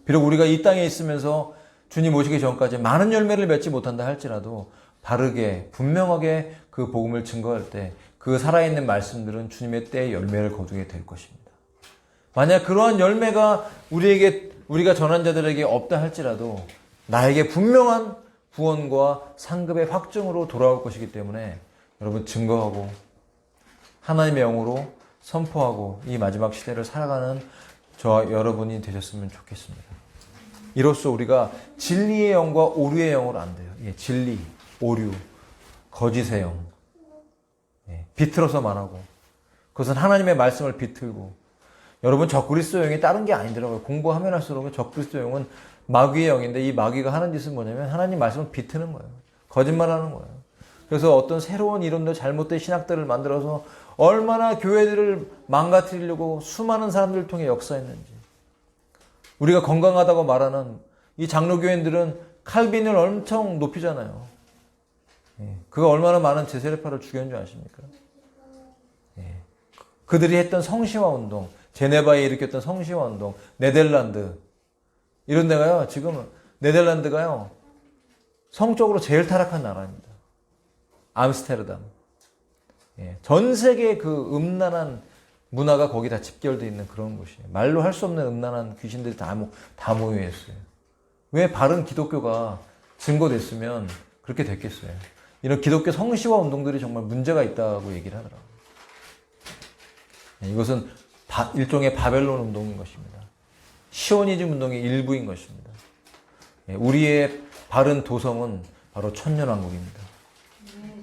비록 우리가 이 땅에 있으면서 주님 오시기 전까지 많은 열매를 맺지 못한다 할지라도 바르게 분명하게 그 복음을 증거할 때 그 살아있는 말씀들은 주님의 때에 열매를 거두게 될 것입니다. 만약 그러한 열매가 우리가 전한 자들에게 없다 할지라도 나에게 분명한 구원과 상급의 확증으로 돌아올 것이기 때문에 여러분 증거하고 하나님의 영으로 선포하고 이 마지막 시대를 살아가는 저와 여러분이 되셨으면 좋겠습니다. 이로써 우리가 진리의 영과 오류의 영으로 안 돼요. 예, 진리, 오류, 거짓의 영. 예, 비틀어서 말하고 그것은 하나님의 말씀을 비틀고 여러분 적그리스도 영이 다른 게 아니더라고요. 공부하면 할수록 적그리스도 영은 마귀의 영인데 이 마귀가 하는 짓은 뭐냐면 하나님 말씀을 비트는 거예요. 거짓말하는 거예요. 그래서 어떤 새로운 이론들 잘못된 신학들을 만들어서 얼마나 교회들을 망가뜨리려고 수많은 사람들을 통해 역사했는지 우리가 건강하다고 말하는 이 장로교인들은 칼빈을 엄청 높이잖아요. 그가 얼마나 많은 제세례파를 죽였는 줄 아십니까? 그들이 했던 성시화 운동, 제네바에 일으켰던 성시화 운동, 네덜란드 이런 데가요. 지금 네덜란드가요. 성적으로 제일 타락한 나라입니다. 암스테르담. 전 세계의 그 음란한 문화가 거기 다 집결되어 있는 그런 곳이에요. 말로 할 수 없는 음란한 귀신들이 다 모여 있어요. 왜 바른 기독교가 증거됐으면 그렇게 됐겠어요. 이런 기독교 성시화 운동들이 정말 문제가 있다고 얘기를 하더라고요. 이것은 일종의 바벨론 운동인 것입니다. 시오니즘 운동의 일부인 것입니다. 우리의 바른 도성은 바로 천년왕국입니다.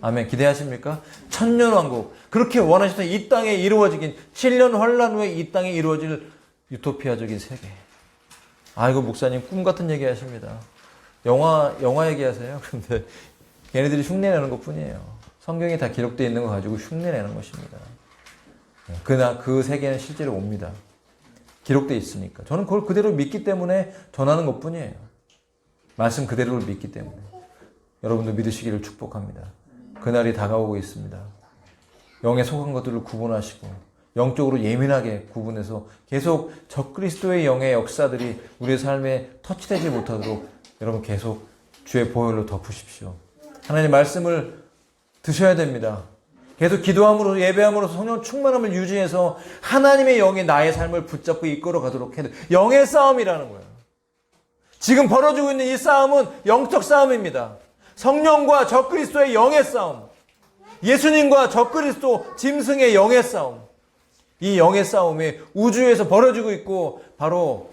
아멘. 기대하십니까? 천년왕국. 그렇게 원하셨던 이 땅에 이루어지긴 7년 환란 후에 이 땅에 이루어질 유토피아적인 세계. 아이고 목사님 꿈 같은 얘기 하십니다. 영화 얘기하세요. 근데 걔네들이 흉내내는 것 뿐이에요. 성경에 다 기록되어 있는 거 가지고 흉내내는 것입니다. 그 세계는 실제로 옵니다. 기록되어 있으니까. 저는 그걸 그대로 믿기 때문에 전하는 것뿐이에요. 말씀 그대로를 믿기 때문에. 여러분도 믿으시기를 축복합니다. 그날이 다가오고 있습니다. 영에 속한 것들을 구분하시고 영적으로 예민하게 구분해서 계속 적그리스도의 영의 역사들이 우리의 삶에 터치되지 못하도록 여러분 계속 주의 보혈로 덮으십시오. 하나님의 말씀을 드셔야 됩니다. 계속 기도함으로 예배함으로써 성령 충만함을 유지해서 하나님의 영이 나의 삶을 붙잡고 이끌어 가도록 해야 돼요. 영의 싸움이라는 거예요. 지금 벌어지고 있는 이 싸움은 영적 싸움입니다. 성령과 적그리스도의 영의 싸움, 예수님과 적그리스도 짐승의 영의 싸움, 이 영의 싸움이 우주에서 벌어지고 있고 바로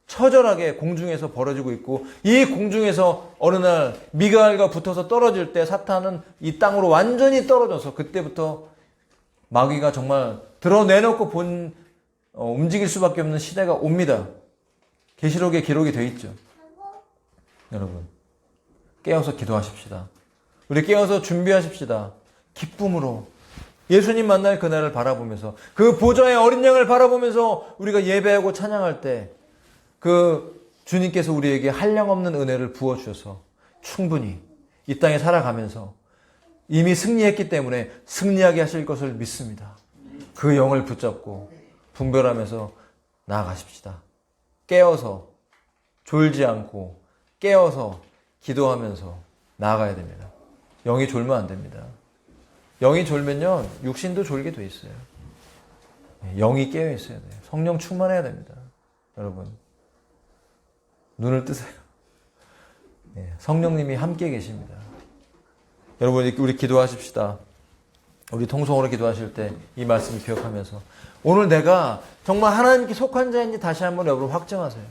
처절하게 공중에서 벌어지고 있고, 이 공중에서 어느 날 미가엘과 붙어서 떨어질 때 사탄은 이 땅으로 완전히 떨어져서 그때부터 마귀가 정말 드러내놓고 움직일 수밖에 없는 시대가 옵니다. 계시록에 기록이 되어 있죠. 여러분 깨어서 기도하십시다. 우리 깨어서 준비하십시다. 기쁨으로 예수님 만날 그날을 바라보면서 그 보좌의 어린 양을 바라보면서 우리가 예배하고 찬양할 때 그 주님께서 우리에게 한량없는 은혜를 부어주셔서 충분히 이 땅에 살아가면서 이미 승리했기 때문에 승리하게 하실 것을 믿습니다. 그 영을 붙잡고 분별하면서 나아가십시다. 깨어서 졸지 않고 깨어서 기도하면서 나아가야 됩니다. 영이 졸면 안 됩니다. 영이 졸면요 육신도 졸게 돼 있어요. 영이 깨어 있어야 돼요. 성령 충만해야 됩니다. 여러분 눈을 뜨세요. 성령님이 함께 계십니다. 여러분 우리 기도하십시다. 우리 통성으로 기도하실 때 이 말씀을 기억하면서 오늘 내가 정말 하나님께 속한 자인지 다시 한번 여러분 확정하세요.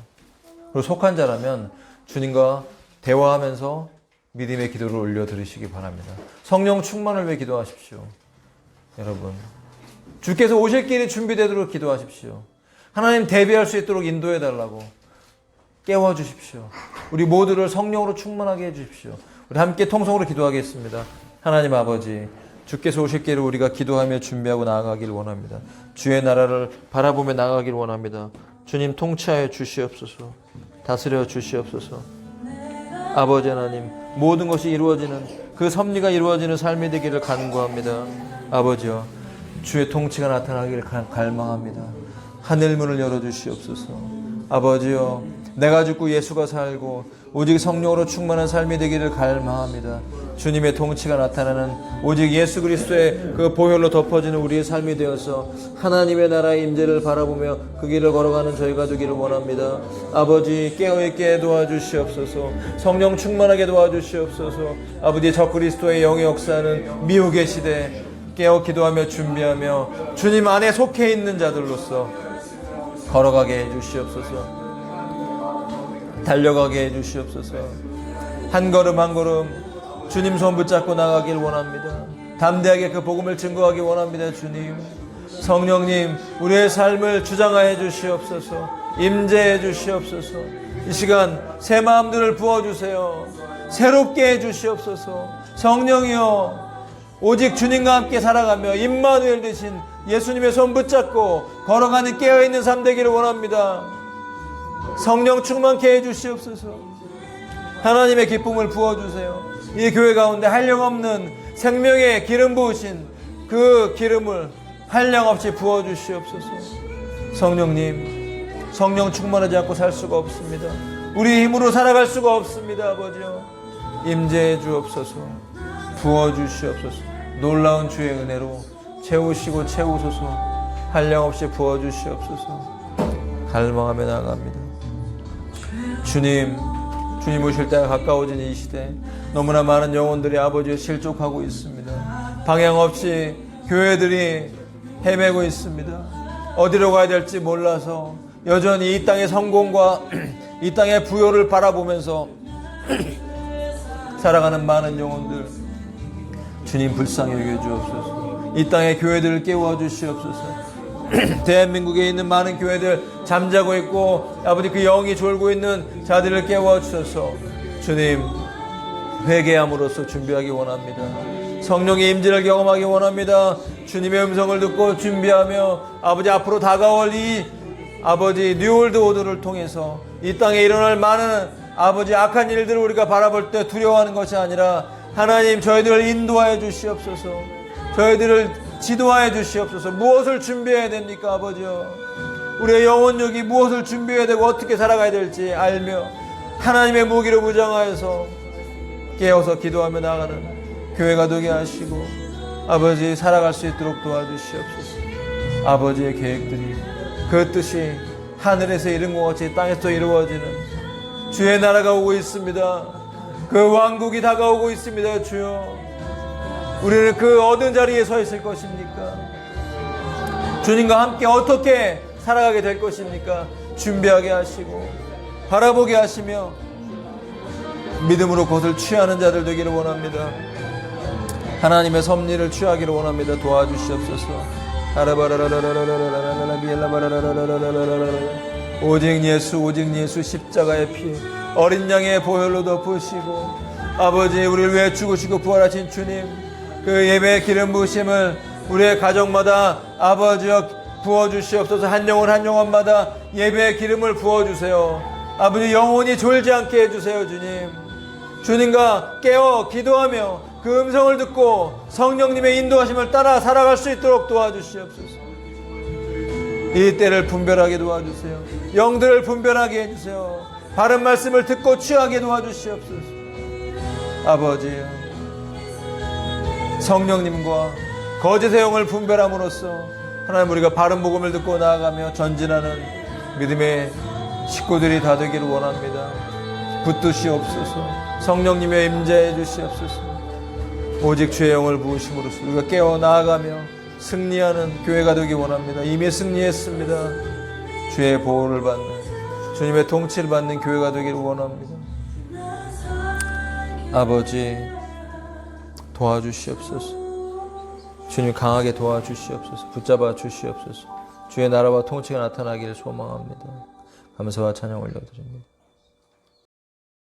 그리고 속한 자라면 주님과 대화하면서 믿음의 기도를 올려드리시기 바랍니다. 성령 충만을 위해 기도하십시오. 여러분 주께서 오실 길이 준비되도록 기도하십시오. 하나님 대비할 수 있도록 인도해달라고 깨워주십시오. 우리 모두를 성령으로 충만하게 해주십시오. 우리 함께 통성으로 기도하겠습니다. 하나님 아버지, 주께서 오실 길을 우리가 기도하며 준비하고 나아가길 원합니다. 주의 나라를 바라보며 나아가길 원합니다. 주님 통치하여 주시옵소서. 다스려 주시옵소서. 아버지 하나님, 모든 것이 이루어지는 그 섭리가 이루어지는 삶이 되기를 간구합니다. 아버지여, 주의 통치가 나타나기를 갈망합니다. 하늘문을 열어주시옵소서. 아버지여, 내가 죽고 예수가 살고 오직 성령으로 충만한 삶이 되기를 갈망합니다. 주님의 통치가 나타나는 오직 예수 그리스도의 그 보혈로 덮어지는 우리의 삶이 되어서 하나님의 나라의 임재를 바라보며 그 길을 걸어가는 저희가 되기를 원합니다. 아버지 깨어있게 도와주시옵소서. 성령 충만하게 도와주시옵소서. 아버지 적그리스도의 영의 역사는 미혹의 시대 깨어 기도하며 준비하며 주님 안에 속해 있는 자들로서 걸어가게 해주시옵소서. 달려가게 해주시옵소서. 한 걸음 한 걸음 주님 손 붙잡고 나가길 원합니다. 담대하게 그 복음을 증거하기 원합니다. 주님, 성령님, 우리의 삶을 주장하여 주시옵소서. 임재해 주시옵소서. 이 시간 새 마음들을 부어주세요. 새롭게 해주시옵소서. 성령이여, 오직 주님과 함께 살아가며 임마누엘 되신 예수님의 손 붙잡고 걸어가는 깨어있는 삶 되기를 원합니다. 성령 충만케 해주시옵소서. 하나님의 기쁨을 부어주세요. 이 교회 가운데 한량없는 생명의 기름 부으신 그 기름을 한량없이 부어주시옵소서. 성령님, 성령 충만하지 않고 살 수가 없습니다. 우리 힘으로 살아갈 수가 없습니다. 아버지요, 임재해 주옵소서. 부어주시옵소서. 놀라운 주의 은혜로 채우시고 채우소서. 한량없이 부어주시옵소서. 갈망하며 나아갑니다. 주님 오실 때가 가까워진 이 시대 너무나 많은 영혼들이 아버지에 실족하고 있습니다. 방향 없이 교회들이 헤매고 있습니다. 어디로 가야 될지 몰라서 여전히 이 땅의 성공과 이 땅의 부요를 바라보면서 살아가는 많은 영혼들, 주님 불쌍히 여겨주옵소서. 이 땅의 교회들을 깨워 주시옵소서. 대한민국에 있는 많은 교회들 잠자고 있고 아버지 그 영이 졸고 있는 자들을 깨워주셔서 주님 회개함으로써 준비하기 원합니다. 성령의 임재를 경험하기 원합니다. 주님의 음성을 듣고 준비하며 아버지 앞으로 다가올 이 아버지 뉴월드 오더를 통해서 이 땅에 일어날 많은 아버지 악한 일들을 우리가 바라볼 때 두려워하는 것이 아니라 하나님 저희들을 인도하여 주시옵소서. 저희들을 지도하여 주시옵소서. 무엇을 준비해야 됩니까 아버지요? 우리의 영혼력이 무엇을 준비해야 되고 어떻게 살아가야 될지 알며 하나님의 무기로 무장하여서 깨어서 기도하며 나가는 교회가 되게 하시고 아버지 살아갈 수 있도록 도와주시옵소서. 아버지의 계획들이 그 뜻이 하늘에서 이룬 것 같이 땅에서 이루어지는 주의 나라가 오고 있습니다. 그 왕국이 다가오고 있습니다. 주여, 우리는 그 어느 자리에 서 있을 것입니까? 주님과 함께 어떻게 살아가게 될 것입니까? 준비하게 하시고 바라보게 하시며 믿음으로 그것을 취하는 자들 되기를 원합니다. 하나님의 섭리를 취하기를 원합니다. 도와주시옵소서. 오직 예수 십자가의 피 어린 양의 보혈로 덮으시고 아버지 우리를 위해 죽으시고 부활하신 주님, 그 예배의 기름 부으심을 우리의 가정마다 아버지여 부어주시옵소서. 한 영혼 한 영혼마다 예배의 기름을 부어주세요. 아버지 영혼이 졸지 않게 해주세요. 주님과 깨어 기도하며 그 음성을 듣고 성령님의 인도하심을 따라 살아갈 수 있도록 도와주시옵소서. 이 때를 분별하게 도와주세요. 영들을 분별하게 해주세요. 바른 말씀을 듣고 취하게 도와주시옵소서. 아버지요, 성령님과 거짓의 영을 분별함으로써 하나님 우리가 바른 복음을 듣고 나아가며 전진하는 믿음의 식구들이 다 되기를 원합니다. 붙드시옵소서. 성령님의 임재해 주시옵소서. 오직 주의 영을 부으심으로써 우리가 깨어 나아가며 승리하는 교회가 되기 원합니다. 이미 승리했습니다. 주의 보호를 받는, 주님의 통치를 받는 교회가 되기를 원합니다. 아버지 도와주시옵소서. 주님 강하게 도와주시옵소서. 붙잡아 주시옵소서. 주의 나라와 통치가 나타나기를 소망합니다. 감사와 찬양 올려드립니다.